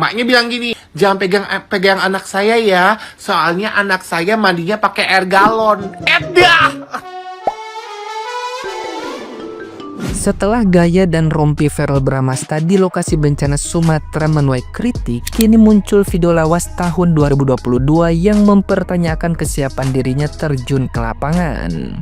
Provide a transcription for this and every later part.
Maknya bilang gini, jangan pegang anak saya ya, soalnya anak saya mandinya pakai air galon. Edah! Setelah gaya dan rompi Verrell Bramasta di lokasi bencana Sumatera menuai kritik, kini muncul video lawas tahun 2022 yang mempertanyakan kesiapan dirinya terjun ke lapangan.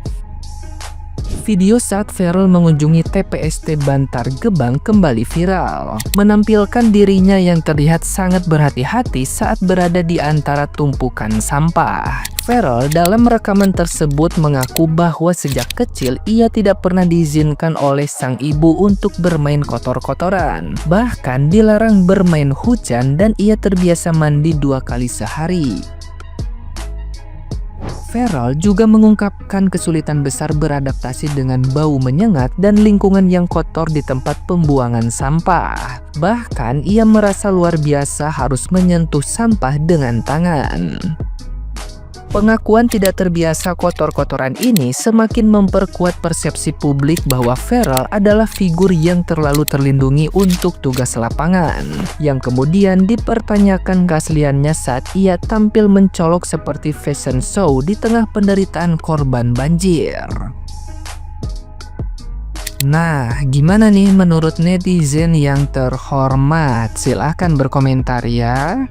Video saat Verrell mengunjungi TPST Bantar Gebang kembali viral, menampilkan dirinya yang terlihat sangat berhati-hati saat berada di antara tumpukan sampah. Verrell dalam rekaman tersebut mengaku bahwa sejak kecil ia tidak pernah diizinkan oleh sang ibu untuk bermain kotor-kotoran. Bahkan dilarang bermain hujan dan ia terbiasa mandi 2 kali sehari. Verrell juga mengungkapkan kesulitan besar beradaptasi dengan bau menyengat dan lingkungan yang kotor di tempat pembuangan sampah. Bahkan ia merasa luar biasa harus menyentuh sampah dengan tangan. Pengakuan tidak terbiasa kotor-kotoran ini semakin memperkuat persepsi publik bahwa Verrell adalah figur yang terlalu terlindungi untuk tugas lapangan, yang kemudian dipertanyakan keasliannya saat ia tampil mencolok seperti fashion show di tengah penderitaan korban banjir. Nah, gimana nih menurut netizen yang terhormat? Silahkan berkomentar ya.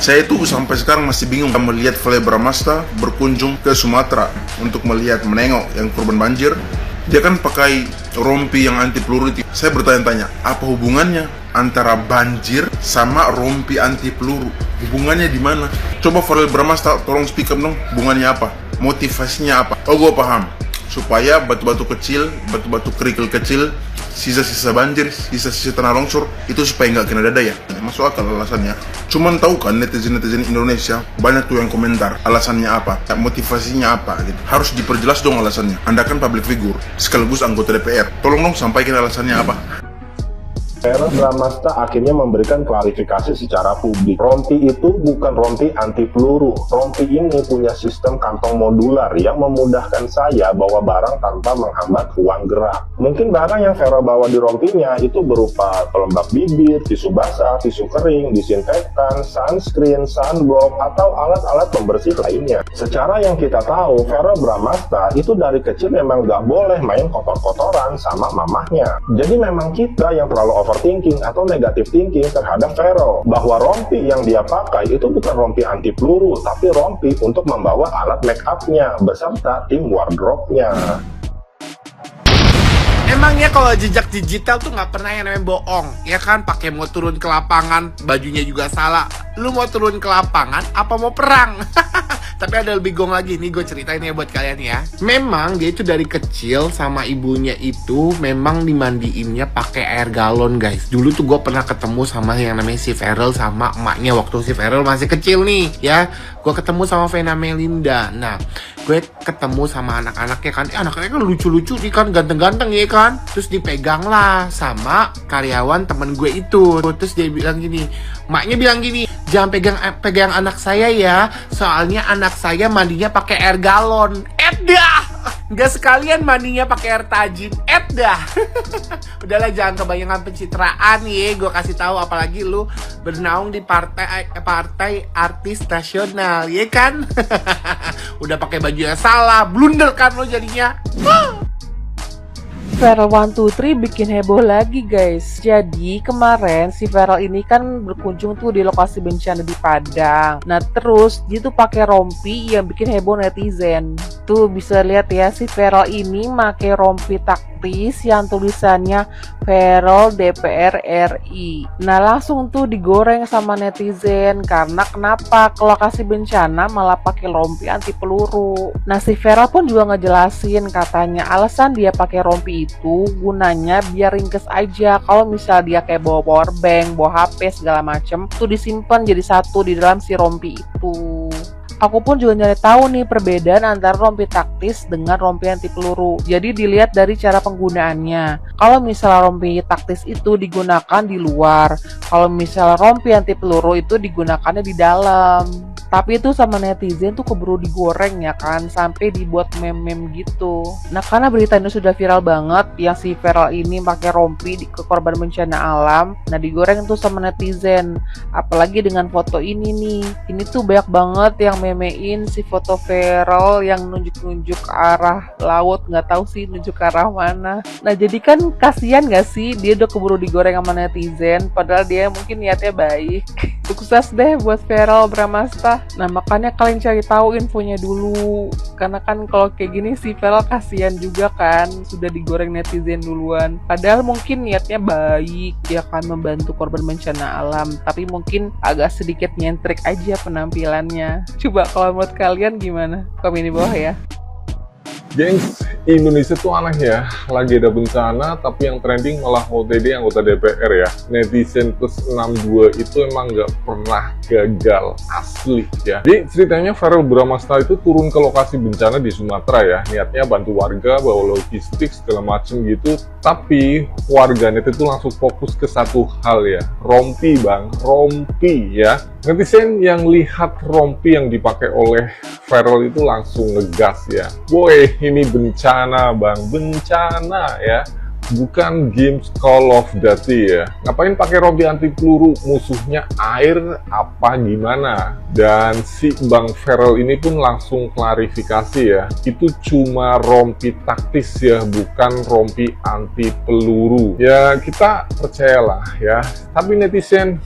Saya itu sampai sekarang masih bingung melihat Verrell Bramasta berkunjung ke Sumatera untuk menengok yang korban banjir. Dia kan pakai rompi yang anti peluru itu. Saya bertanya-tanya, apa hubungannya antara banjir sama rompi anti peluru? Hubungannya di mana? Coba Verrell Bramasta tolong speak up dong, hubungannya apa? Motivasinya apa? Oh, gue paham. Supaya batu-batu kecil, batu-batu kerikil kecil, sisa-sisa banjir, sisa-sisa tanah longsor itu supaya nggak kena dada ya. Masuk akal alasannya. Cuman tahu kan netizen-netizen Indonesia banyak tuh yang komentar alasannya apa, motivasinya apa gitu. Harus diperjelas dong alasannya. Anda kan public figure sekaligus anggota DPR. Tolong dong sampaikan alasannya apa. Verrell Bramasta akhirnya memberikan klarifikasi secara publik. Rompi itu bukan rompi anti peluru. Rompi ini punya sistem kantong modular yang memudahkan saya bawa barang tanpa menghambat ruang gerak. Mungkin barang yang Verrell bawa di rompinya itu berupa pelembab bibir, tisu basah, tisu kering, disinfektan, sunscreen, sunblock, atau alat-alat pembersih lainnya. Secara yang kita tahu, Verrell Bramasta itu dari kecil memang nggak boleh main kotor-kotoran sama mamahnya. Jadi memang kita yang terlalu overthinking atau negative thinking terhadap Verrell, bahwa rompi yang dia pakai itu bukan rompi anti peluru, tapi rompi untuk membawa alat make up-nya beserta tim wardrobe-nya. Emangnya kalau jejak digital tuh nggak pernah yang namanya bohong, ya kan? Pakai mau turun ke lapangan, bajunya juga salah. Lu mau turun ke lapangan, apa mau perang? Tapi ada lebih gong lagi, nih gue ceritain ya buat kalian ya. Memang dia itu dari kecil sama ibunya itu memang dimandiinnya pakai air galon guys. Dulu tuh gue pernah ketemu sama yang namanya si Verrell sama emaknya waktu si Verrell masih kecil nih ya. Gue ketemu sama Vena Melinda. Nah, gue ketemu sama anak-anaknya kan. Anak-anaknya kan lucu-lucu nih kan, ganteng-ganteng ya kan. Terus dipegang lah sama karyawan temen gue itu. Terus dia bilang gini, maknya bilang gini, jangan pegang anak saya ya, soalnya anak saya mandinya pakai air galon. Edah! Nggak sekalian mandinya pakai air tajin. Edah! Udahlah, jangan kebanyakan pencitraan ya. Gue kasih tahu, apalagi lu bernaung di partai artis nasional, ya kan? Udah pakai baju yang salah, blunder kan lo jadinya. Verrell 123 bikin heboh lagi guys. Jadi kemarin si Verrell ini kan berkunjung tuh di lokasi bencana di Padang. Nah terus dia tuh pakai rompi yang bikin heboh netizen. Tuh bisa lihat ya, si Verrell ini pakai rompi taktis yang tulisannya Verrell DPR RI. Nah langsung tuh digoreng sama netizen karena kenapa ke lokasi bencana malah pakai rompi anti peluru. Nah si Verrell pun juga ngejelasin, katanya alasan dia pakai rompi itu gunanya biar ringkes aja. Kalau misal dia kayak bawa power bank, bawa HP segala macem, tuh disimpan jadi satu di dalam si rompi itu. Aku pun juga nyari tahu nih perbedaan antara rompi taktis dengan rompi anti peluru. Jadi dilihat dari cara penggunaannya. Kalau misalnya rompi taktis itu digunakan di luar, kalau misalnya rompi anti peluru itu digunakannya di dalam. Tapi itu sama netizen tuh keburu digoreng ya kan, sampai dibuat meme-meme gitu. Nah karena berita ini sudah viral banget, yang si viral ini pakai rompi ke korban bencana alam, nah digoreng tuh sama netizen. Apalagi dengan foto ini nih, ini tuh banyak banget yang memein si foto viral yang nunjuk-nunjuk ke arah laut, nggak tahu sih nunjuk ke arah mana. Nah jadi kan kasihan gak sih, dia udah keburu digoreng sama netizen, padahal dia mungkin niatnya baik. Sukses deh buat Feral Bramasta. Nah makanya kalian cari tahu infonya dulu, karena kan kalau kayak gini si Feral kasihan juga kan, sudah digoreng netizen duluan. Padahal mungkin niatnya baik, dia akan membantu korban bencana alam, tapi mungkin agak sedikit nyentrik aja penampilannya. Coba kalau menurut kalian gimana? Komen di bawah ya. Gengs, Indonesia tuh aneh ya, lagi ada bencana tapi yang trending malah OTD anggota DPR ya. Netizen plus 62 itu emang nggak pernah gagal, asli ya. Jadi ceritanya Feral Bramasta itu turun ke lokasi bencana di Sumatera ya, niatnya bantu warga, bawa logistik segala macem gitu. Tapi warganet itu langsung fokus ke satu hal ya, rompi bang, rompi ya. Netizen yang lihat rompi yang dipakai oleh Feral itu langsung ngegas ya. Boy, ini bencana bang, bencana ya. Bukan games Call of Duty ya. Ngapain pakai rompi anti peluru? Musuhnya air apa gimana? Dan si Bang Feral ini pun langsung klarifikasi ya. Itu cuma rompi taktis ya, bukan rompi anti peluru. Ya kita percayalah ya. Tapi netizen,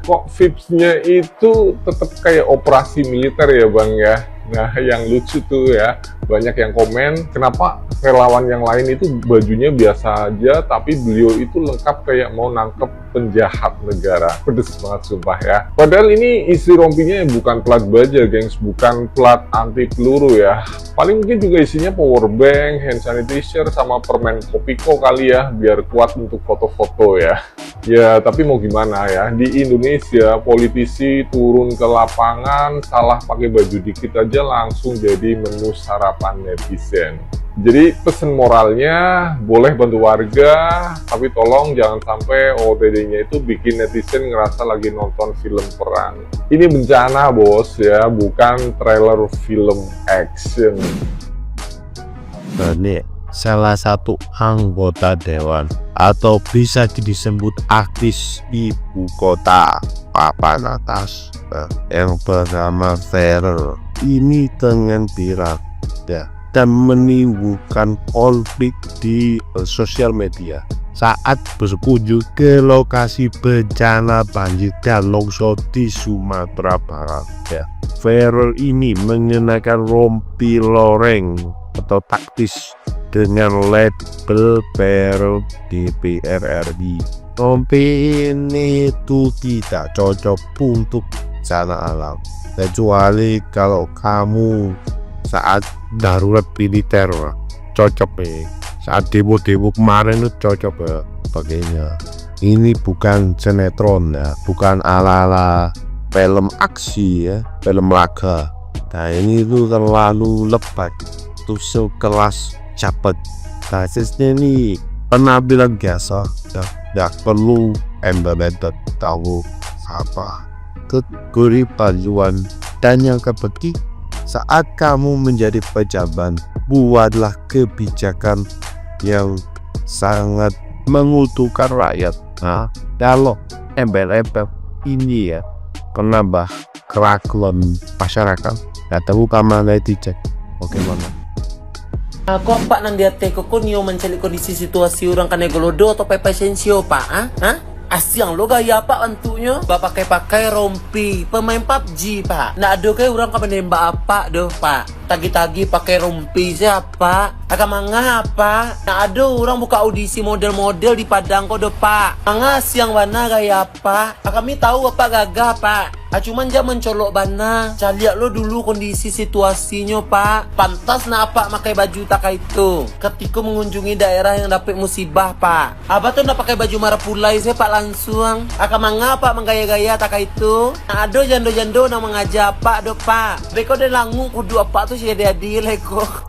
kok vibes-nya itu tetap kayak operasi militer ya bang ya. Nah yang lucu tuh ya, banyak yang komen kenapa relawan yang lain itu bajunya biasa aja, tapi beliau itu lengkap kayak mau nangkep penjahat negara. Pedes banget sumpah ya. Padahal ini isi rompinya bukan plat baja gengs, bukan plat anti peluru ya. Paling mungkin juga isinya power bank, hand sanitizer, sama permen Kopiko kali ya, biar kuat untuk foto-foto ya. Ya tapi mau gimana ya, di Indonesia politisi turun ke lapangan salah pakai baju dikit aja langsung jadi menu sarapan netizen. Jadi pesan moralnya, boleh bantu warga, tapi tolong jangan sampai OOTD-nya itu bikin netizen ngerasa lagi nonton film perang. Ini bencana bos ya, bukan trailer film action. Ini salah satu anggota dewan atau bisa disebut artis ibu kota papan atas yang bernama Feral ini dengan viral ya, dan menimbulkan konflik di sosial media saat berkunjung ke lokasi bencana banjir dan longsor di Sumatera Barat ya. Feral ini mengenakan rompi loreng atau taktis dengan label Feral DPR RI. Rompi ini itu tidak cocok untuk bencana alam, kecuali kalau kamu saat darurat militer cocok nih. Saat demo-demo kemarin itu cocok ya pakainya. Ini bukan sinetron ya, bukan ala-ala film aksi ya, film laga. Nah ini tuh terlalu lebay, tuh sekelas cepet. Basisnya nih penampilan biasa, tidak perlu embel-embel tahu apa kategori bajuan. Dan yang ketiga, saat kamu menjadi pejabat, buatlah kebijakan yang sangat menguntungkan rakyat. Nah, kalau embel-embel ini ya penambah keraguan masyarakat, nggak tahu kamar netizen. Oke mana? Aku apa nang dia teko nio mencari kondisi situasi orang kan golodo atau pepe sensio pak? Hah? Asyang lo gaya apa bentuknya? Bapak pakai rompi pemain PUBG pak. Nak ada kayak orang kapan nembak apa doh pak? Tagi-tagi pakai rompi siapa? Agak manga apa? Nak ada orang buka audisi model-model di Padang kok doh pak. Manga siang warna gaya apa? Kami tahu apa gagah pak. Cuman dia mencolok bana. Lihat lo dulu kondisi situasinya pak. Pantas nak apa pakai baju tak itu ketika mengunjungi daerah yang dapat musibah pak. Apa tuh nak pakai baju marah pulai saya pak langsung. Akan mengapa menggaya-gaya tak itu? Nah, ada jando-jando nak mengajak pak do pak. Beko dan langu kudu apa tuh sih dia adil leko.